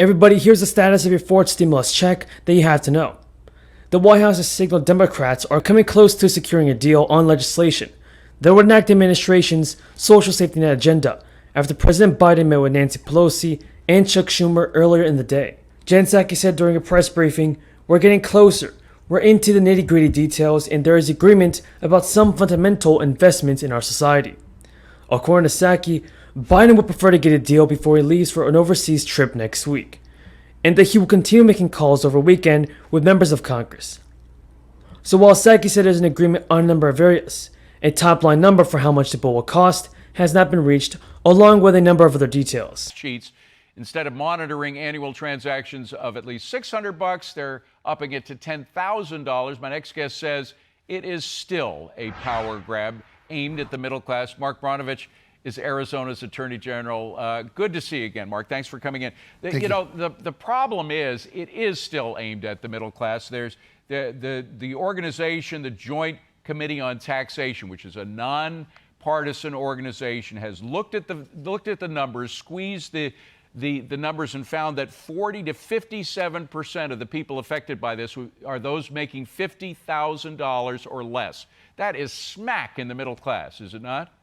Everybody, here's the status of your fourth stimulus check that you have to know. The White House has signaled Democrats are coming close to securing a deal on legislation that would enact the administration's social safety net agenda after President Biden met with Nancy Pelosi and Chuck Schumer earlier in the day. Jen Psaki said during a press briefing, "We're getting closer. We're into the nitty-gritty details, and there is agreement about some fundamental investments in our society." According to Psaki, Biden would prefer to get a deal before he leaves for an overseas trip next week, and that he will continue making calls over weekend with members of Congress. So while Psaki said there's an agreement on a number of areas, a top-line number for how much the bill will cost has not been reached, along with a number of other details. Sheets. Instead of monitoring annual transactions of at least $600, they're upping it to $10,000. My next guest says it is still a power grab aimed at the middle class. Mark Bronovich is Arizona's Attorney General. Good to see you again, Mark. Thanks for coming in. The problem is it is still aimed at the middle class. There's the organization, the Joint Committee on Taxation, which is a nonpartisan organization, has looked at the numbers, squeezed the numbers, and found that 40 to 57% of the people affected by this are those making $50,000 or less. That is smack in the middle class, is it not?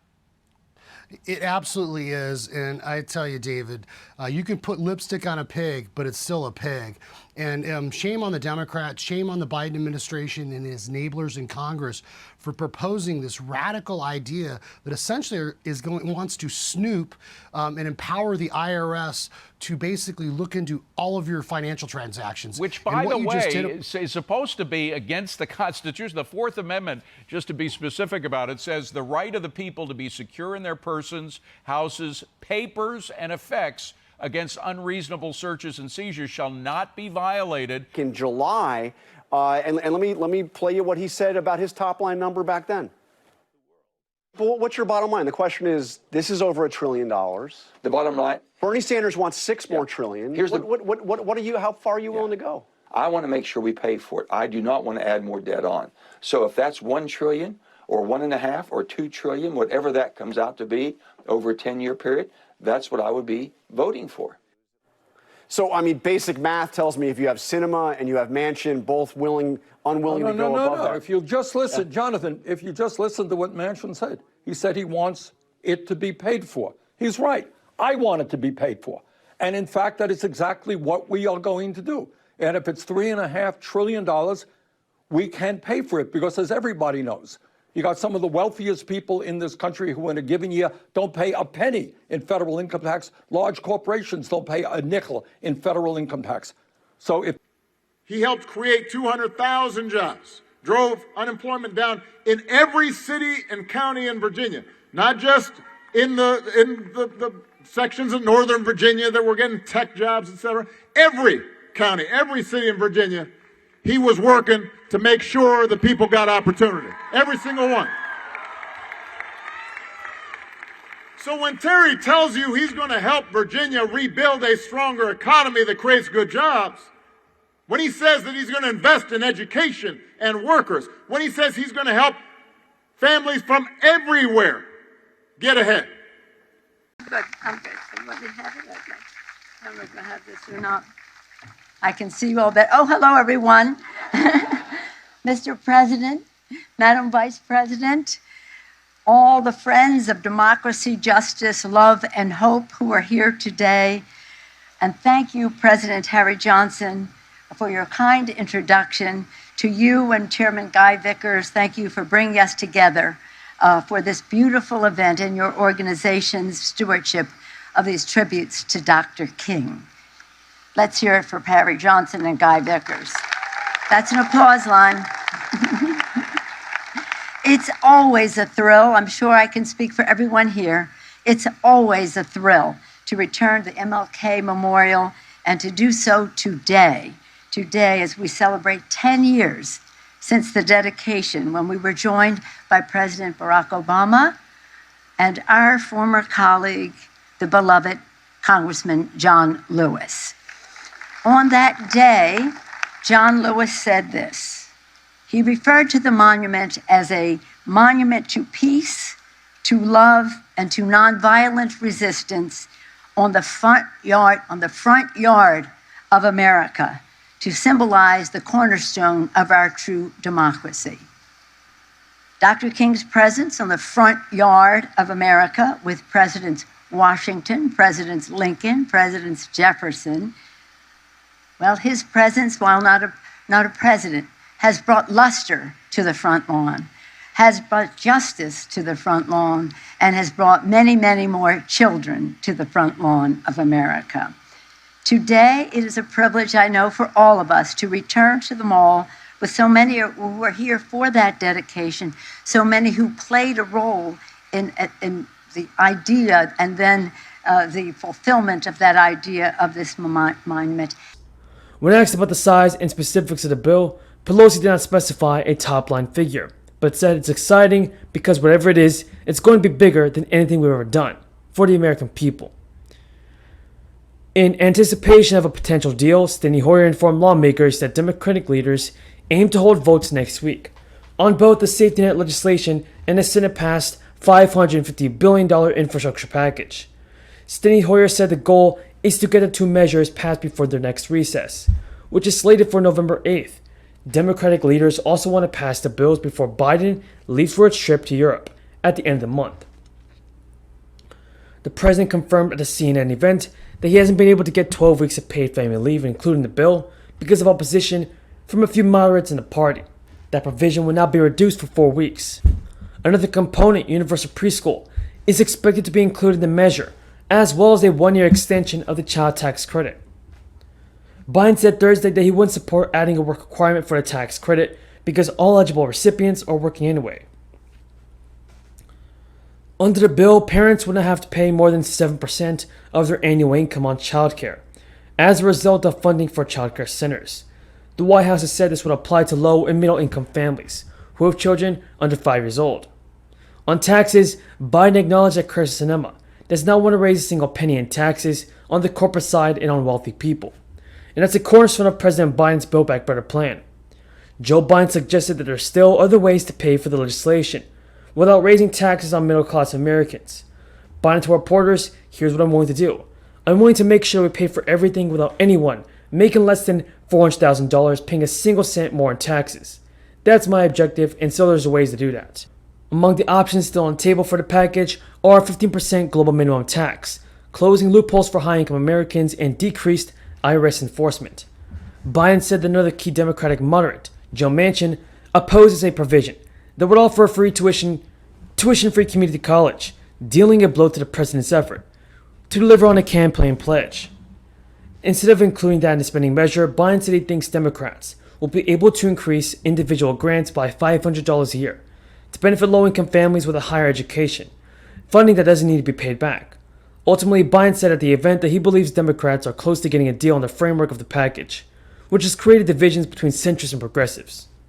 It absolutely is. And I tell you, David, you can put lipstick on a pig, but it's still a pig. And shame on the Democrats, shame on the Biden administration and his enablers in Congress for proposing this radical idea that essentially wants to snoop and empower the IRS to basically look into all of your financial transactions. Which, by the way, is supposed to be against the Constitution. The Fourth Amendment, just to be specific about it, says the right of the people to be secure in their persons, houses, papers, and effects against unreasonable searches and seizures shall not be violated. In July, and let me play you what he said about his top line number back then. But what's your bottom line? The question is, this is over $1 trillion. The bottom line. Bernie Sanders wants 6 more trillion. Here's what are you? How far are you willing to go? I want to make sure we pay for it. I do not want to add more debt on. So if that's 1 trillion or 1.5 or 2 trillion, whatever that comes out to be over a 10-year period, that's what I would be voting for. So, I mean, basic math tells me if you have Sinema and you have Manchin, both unwilling to go above that. If you just listen, Jonathan, if you just listen to what Manchin said, he said he wants it to be paid for. He's right. I want it to be paid for. And in fact, that is exactly what we are going to do. And if it's $3.5 trillion, we can pay for it because, as everybody knows, you got some of the wealthiest people in this country who in a given year don't pay a penny in federal income tax. Large corporations don't pay a nickel in federal income tax. So if he helped create 200,000 jobs, drove unemployment down in every city and county in Virginia, not just in the sections of Northern Virginia that were getting tech jobs, etc. Every county, every city in Virginia, he was working to make sure the people got opportunity. Every single one. So when Terry tells you he's going to help Virginia rebuild a stronger economy that creates good jobs, when he says that he's going to invest in education and workers, when he says he's going to help families from everywhere get ahead. Good, I'm good. So you want me to have it? Okay. I don't know if I have this or not. I can see you all better. Oh, hello, everyone. Mr. President, Madam Vice President, all the friends of democracy, justice, love, and hope who are here today. And thank you, President Harry Johnson, for your kind introduction. To you and Chairman Guy Vickers, thank you for bringing us together for this beautiful event in your organization's stewardship of these tributes to Dr. King. Let's hear it for Harry Johnson and Guy Vickers. That's an applause line. It's always a thrill. I'm sure I can speak for everyone here. It's always a thrill to return to MLK Memorial and to do so today as we celebrate 10 years since the dedication, when we were joined by President Barack Obama and our former colleague, the beloved Congressman John Lewis. On that day, John Lewis said this. He referred to the monument as a monument to peace, to love, and to nonviolent resistance on the front yard of America to symbolize the cornerstone of our true democracy. Dr. King's presence on the front yard of America with Presidents Washington, Presidents Lincoln, Presidents Jefferson, well, his presence, while not a president, has brought luster to the front lawn, has brought justice to the front lawn, and has brought many, many more children to the front lawn of America. Today, it is a privilege, I know, for all of us to return to the mall with so many who are here for that dedication, so many who played a role in the idea and then the fulfillment of that idea of this monument. When asked about the size and specifics of the bill, Pelosi did not specify a top-line figure, but said it's exciting because whatever it is, it's going to be bigger than anything we've ever done for the American people. In anticipation of a potential deal, Steny Hoyer informed lawmakers that Democratic leaders aim to hold votes next week on both the safety net legislation and the Senate-passed $550 billion infrastructure package. Steny Hoyer said the goal is to get the two measures passed before their next recess, which is slated for November 8th. Democratic leaders also want to pass the bills before Biden leaves for its trip to Europe at the end of the month. The president confirmed at a CNN event that he hasn't been able to get 12 weeks of paid family leave, including the bill, because of opposition from a few moderates in the party. That provision will now be reduced for 4 weeks. Another component, universal preschool, is expected to be included in the measure, as well as a 1-year extension of the child tax credit. Biden said Thursday that he wouldn't support adding a work requirement for the tax credit because all eligible recipients are working anyway. Under the bill, parents would not have to pay more than 7% of their annual income on childcare as a result of funding for childcare centers. The White House has said this would apply to low and middle income families who have children under 5 years old. On taxes, Biden acknowledged that Kyrsten Sinema does not want to raise a single penny in taxes on the corporate side and on wealthy people. And that's a cornerstone of President Biden's Build Back Better plan. Joe Biden suggested that there are still other ways to pay for the legislation without raising taxes on middle-class Americans. Biden told reporters, here's what I'm willing to do. I'm willing to make sure we pay for everything without anyone making less than $400,000 paying a single cent more in taxes. That's my objective, and so there's ways to do that. Among the options still on the table for the package are a 15% global minimum tax, closing loopholes for high-income Americans, and decreased IRS enforcement. Biden said that another key Democratic moderate, Joe Manchin, opposes a provision that would offer a free tuition-free community college, dealing a blow to the president's effort to deliver on a campaign pledge. Instead of including that in the spending measure, Biden said he thinks Democrats will be able to increase individual grants by $500 a year to benefit low-income families with a higher education, funding that doesn't need to be paid back. Ultimately, Biden said at the event that he believes Democrats are close to getting a deal on the framework of the package, which has created divisions between centrists and progressives.